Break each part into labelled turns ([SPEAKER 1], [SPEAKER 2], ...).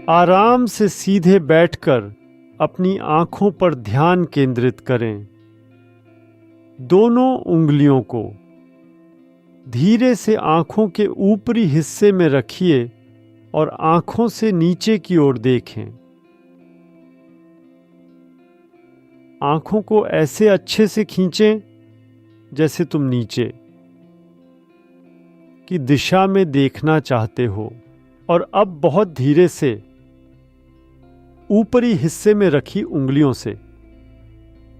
[SPEAKER 1] आराम से सीधे बैठकर अपनी आंखों पर ध्यान केंद्रित करें। दोनों उंगलियों को धीरे से आंखों के ऊपरी हिस्से में रखिए और आंखों से नीचे की ओर देखें। आंखों को ऐसे अच्छे से खींचें जैसे तुम नीचे की दिशा में देखना चाहते हो, और अब बहुत धीरे से ऊपरी हिस्से में रखी उंगलियों से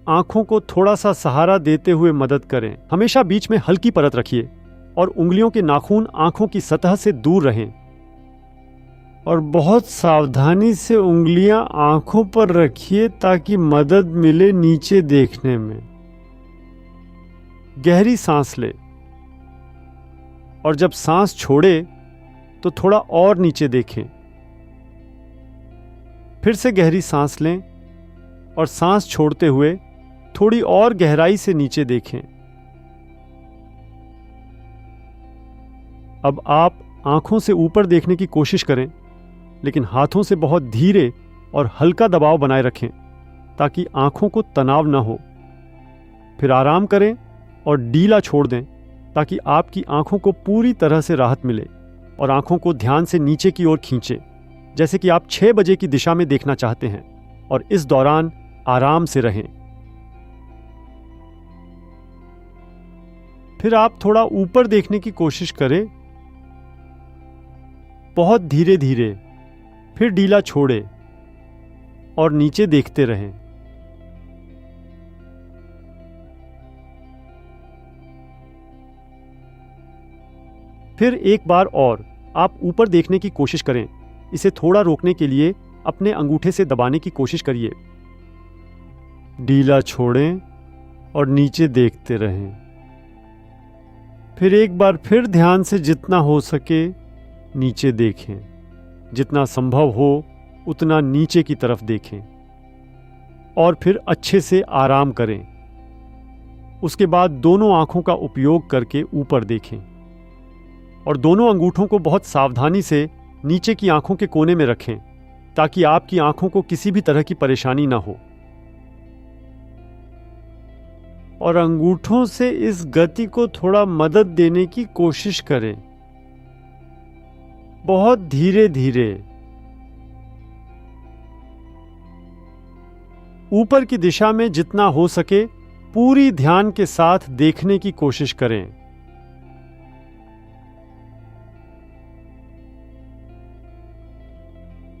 [SPEAKER 1] आंखों को थोड़ा सा सहारा देते हुए मदद करें। हमेशा बीच में हल्की परत रखिए और उंगलियों के नाखून आंखों की सतह से दूर रहें, और बहुत सावधानी से उंगलियां आंखों पर रखिए ताकि मदद मिले नीचे देखने में। गहरी सांस लें और जब सांस छोड़े तो थोड़ा और नीचे देखें। फिर से गहरी सांस लें और सांस छोड़ते हुए थोड़ी और गहराई से नीचे देखें। अब आप आंखों से ऊपर देखने की कोशिश करें, लेकिन हाथों से बहुत धीरे और हल्का दबाव बनाए रखें ताकि आंखों को तनाव न हो। फिर आराम करें और ढीला छोड़ दें ताकि आपकी आंखों को पूरी तरह से राहत मिले, और आंखों को ध्यान से नीचे की ओर खींचें जैसे कि आप 6 बजे की दिशा में देखना चाहते हैं, और इस दौरान आराम से रहें। फिर आप थोड़ा ऊपर देखने की कोशिश करें, बहुत धीरे धीरे, फिर ढीला छोड़े और नीचे देखते रहें। फिर एक बार और आप ऊपर देखने की कोशिश करें। इसे थोड़ा रोकने के लिए अपने अंगूठे से दबाने की कोशिश करिए। ढीला छोड़ें और नीचे देखते रहें। फिर एक बार फिर ध्यान से जितना हो सके नीचे देखें। जितना संभव हो उतना नीचे की तरफ देखें और फिर अच्छे से आराम करें। उसके बाद दोनों आंखों का उपयोग करके ऊपर देखें और दोनों अंगूठों को बहुत सावधानी से नीचे की आंखों के कोने में रखें ताकि आपकी आंखों को किसी भी तरह की परेशानी ना हो। और अंगूठों से इस गति को थोड़ा मदद देने की कोशिश करें, बहुत धीरे धीरे। ऊपर की दिशा में जितना हो सके पूरी ध्यान के साथ देखने की कोशिश करें।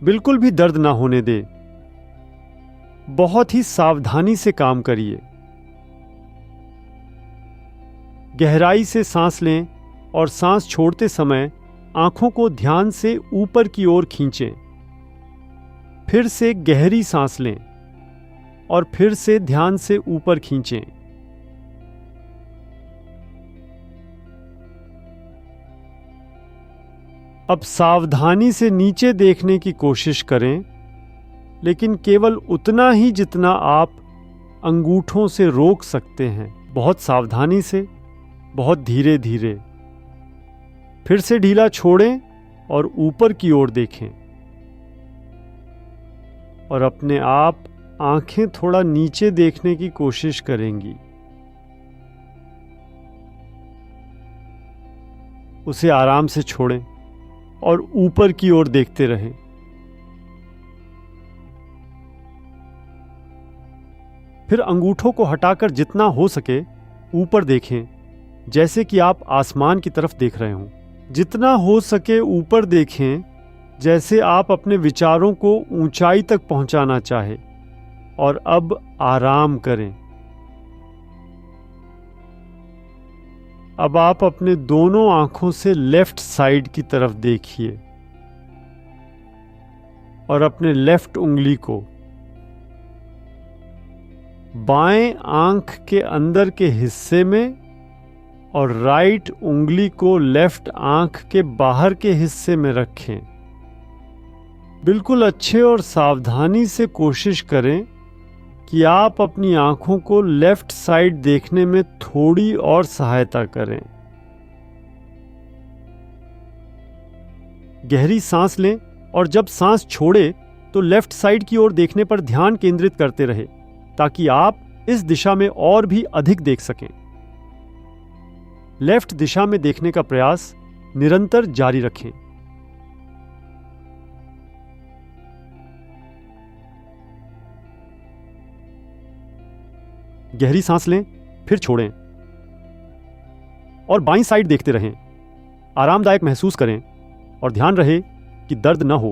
[SPEAKER 1] बिल्कुल भी दर्द ना होने दें। बहुत ही सावधानी से काम करिए। गहराई से सांस लें और सांस छोड़ते समय आंखों को ध्यान से ऊपर की ओर खींचें। फिर से गहरी सांस लें और फिर से ध्यान से ऊपर खींचें। अब सावधानी से नीचे देखने की कोशिश करें, लेकिन केवल उतना ही जितना आप अंगूठों से रोक सकते हैं। बहुत सावधानी से, बहुत धीरे धीरे। फिर से ढीला छोड़ें और ऊपर की ओर देखें और अपने आप आंखें थोड़ा नीचे देखने की कोशिश करेंगी। उसे आराम से छोड़ें और ऊपर की ओर देखते रहें। फिर अंगूठों को हटाकर जितना हो सके ऊपर देखें, जैसे कि आप आसमान की तरफ देख रहे हों। जितना हो सके ऊपर देखें, जैसे आप अपने विचारों को ऊंचाई तक पहुंचाना चाहे। और अब आराम करें। अब आप अपने दोनों आंखों से लेफ्ट साइड की तरफ देखिए और अपने लेफ्ट उंगली को बाएं आंख के अंदर के हिस्से में और राइट उंगली को लेफ्ट आंख के बाहर के हिस्से में रखें। बिल्कुल अच्छे और सावधानी से कोशिश करें कि आप अपनी आंखों को लेफ्ट साइड देखने में थोड़ी और सहायता करें। गहरी सांस लें और जब सांस छोड़े तो लेफ्ट साइड की ओर देखने पर ध्यान केंद्रित करते रहे ताकि आप इस दिशा में और भी अधिक देख सकें। लेफ्ट दिशा में देखने का प्रयास निरंतर जारी रखें। गहरी सांस लें, फिर छोड़ें और बाईं साइड देखते रहें। आरामदायक महसूस करें और ध्यान रहे कि दर्द न हो।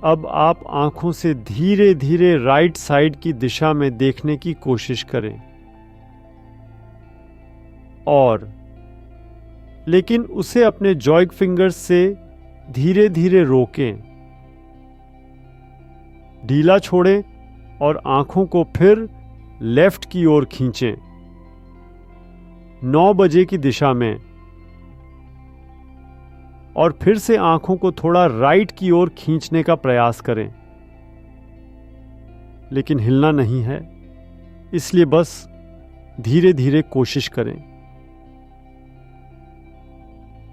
[SPEAKER 1] अब आप आंखों से धीरे धीरे राइट साइड की दिशा में देखने की कोशिश करें लेकिन उसे अपने जॉइंट फिंगर्स से धीरे धीरे रोकें। ढीला छोड़ें और आंखों को फिर लेफ्ट की ओर खींचें 9 बजे की दिशा में, और फिर से आंखों को थोड़ा राइट की ओर खींचने का प्रयास करें, लेकिन हिलना नहीं है, इसलिए बस धीरे धीरे कोशिश करें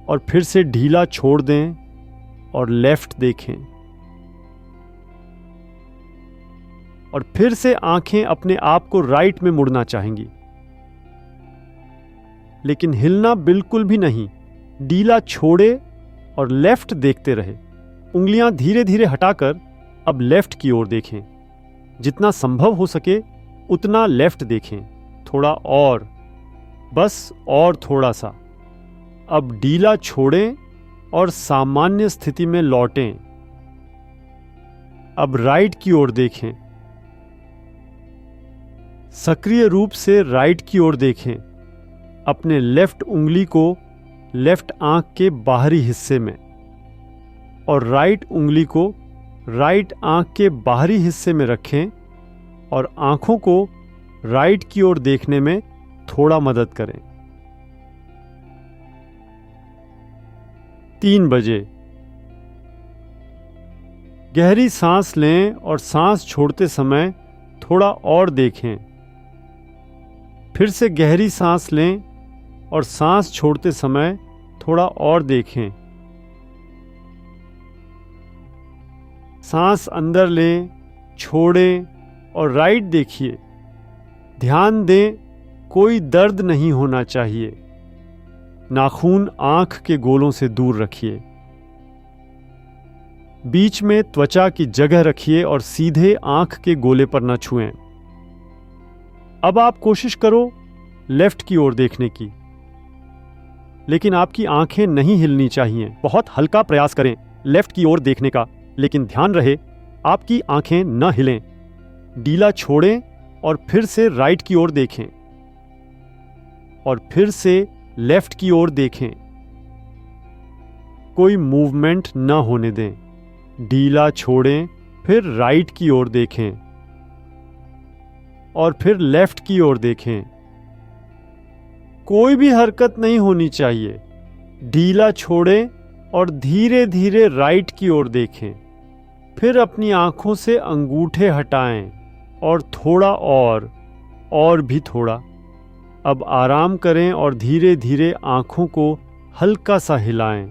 [SPEAKER 1] और फिर से ढीला छोड़ दें और लेफ्ट देखें और फिर से आंखें अपने आप को राइट में मुड़ना चाहेंगी, लेकिन हिलना बिल्कुल भी नहीं। ढीला छोड़े और लेफ्ट देखते रहे। उंगलियां धीरे धीरे हटाकर अब लेफ्ट की ओर देखें। जितना संभव हो सके उतना लेफ्ट देखें। थोड़ा और, बस और थोड़ा सा। अब ढीला छोड़ें और सामान्य स्थिति में लौटें। अब राइट की ओर देखें। सक्रिय रूप से राइट की ओर देखें। अपने लेफ्ट उंगली को लेफ्ट आंख के बाहरी हिस्से में और राइट उंगली को राइट आंख के बाहरी हिस्से में रखें और आंखों को राइट की ओर देखने में थोड़ा मदद करें। 3 बजे। गहरी सांस लें और सांस छोड़ते समय थोड़ा और देखें। फिर से गहरी सांस लें और सांस छोड़ते समय थोड़ा और देखें। सांस अंदर लें, छोड़ें और राइट देखिए। ध्यान दें, कोई दर्द नहीं होना चाहिए। नाखून आंख के गोलों से दूर रखिए। बीच में त्वचा की जगह रखिए और सीधे आंख के गोले पर न छुएं। अब आप कोशिश करो लेफ्ट की ओर देखने की, लेकिन आपकी आंखें नहीं हिलनी चाहिए। बहुत हल्का प्रयास करें लेफ्ट की ओर देखने का, लेकिन ध्यान रहे आपकी आंखें न हिलें। ढीला छोड़ें और फिर से राइट की ओर देखें और फिर से लेफ्ट की ओर देखें। कोई मूवमेंट न होने दें। ढीला छोड़ें, फिर राइट की ओर देखें और फिर लेफ्ट की ओर देखें। कोई भी हरकत नहीं होनी चाहिए। ढीला छोड़ें और धीरे धीरे राइट की ओर देखें। फिर अपनी आंखों से अंगूठे हटाएं और थोड़ा और भी थोड़ा। अब आराम करें और धीरे धीरे आंखों को हल्का सा हिलाएं।